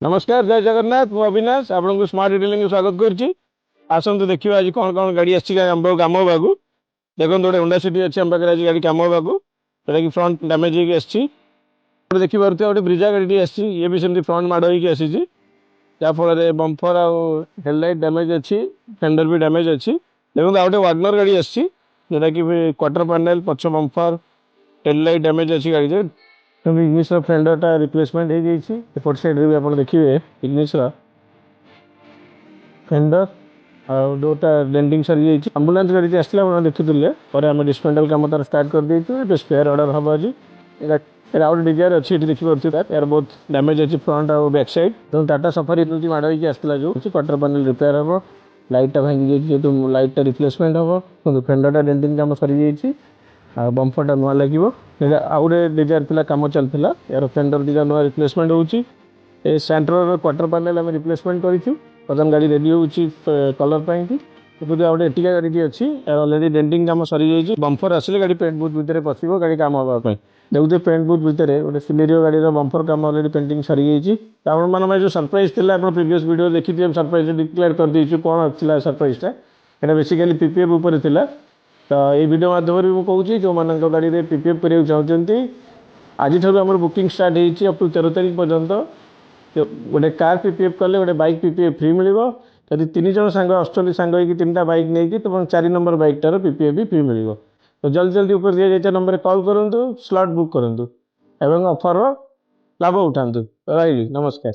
नमस्कार जय जगन्नाथ मु अविनाश आपको स्मार्ट डिटेलिंग स्वागत करुच्ची आसतु देखिए आज कौन कौन गाड़ी आम कम होगा देखो गोटे होंडा सिटी अच्छी आम पाखे आज गाड़ी कम होगा जोटा कि फ्रंट डैमेज हो देखिए गोटे ब्रिजा गाड़ी ये भी सेमती फ्रंट माड़ होसी जहाँफल बम्फर आउ हेडलाइट डैमेज अच्छी फेंडर भी डैमेज अच्छी देखो आ गए वागनर गाड़ी जोटा कि क्वार्टर पैनल पछ बम्फर हेडलाइट डैमेज अच्छी गाड़ी इंग्लिश फेंडरटा रिप्लेसमेंट हो जाइए एपट साइड भी आप देखिए इंग्लिश फेंडर आउटा डेंटिंग सरी जाइए आंबुलांस गाड़ी आसला आप देखुले आम डिस्मेंटल कम तार स्टार्ट कर देते स्पेयर अर्डर हम आज आउट डिजायर अच्छी देखिए यार बहुत डैमेज अच्छी फ्रंट और बैक साइड तो टाटा सफारी माड़ होता जो क्वार्टर पैनल रिपेयर हम लाइटा भांगी जाइए तो लाइटा रिप्लेसमेंट हम फेंडरटा डेंटिंग कम सरी जाइए बम्फरटा नुआ लगे आउ गए डिजायर था कम चलता यार फेंडर दुटा नुआ रिप्लेसमेंट होची सेंटर क्वार्टर पैनल आम रिप्लेसमेंट करूँ बर्तमान गाड़ी रेडी हो कलर पाई देखो आ गए एटिका गाड़ी अच्छी अलरेडी डेंटिंग कम सरी जाइए बम्फर आसिले गाड़ी पेंट बुथ भितर पशो गाड़ी कम हाँपाई देखते पेंट बुथ भितर गोटे सिलेरियो गाड़ी बम्फर कम अलरेडी पेंटिंग सरी जाइए आप जो सरप्राइज थी आप प्रीवियस वीडियो देखिए सरप्राइज डिक्लेयर कर देचु कौन था सरप्राइजटा यहाँ बेसिकली पीपीएफ उपर थिला तो ये वीडियो माध्यम मुझे जो मान गाड़ी में पीपीएफ करने चाहते आज आम बुकिंग स्टार्ट होती अप टू 13 तारीख पर्यंत गोटे कार पीपीएफ कले गोटे बैक पीपीएफ फ्री मिल जब 3 जन सांग आसुँच सांग हो 3टा बैक नहीं तो 4 नंबर बैकटार पीपीएफ भी फ्री मिल तो जल्दी जल्दी ऊपर दि जाए नंबर कॉल करूँ स्लॉट बुक करूँ एवं ऑफर लाभ उठातु रही नमस्कार।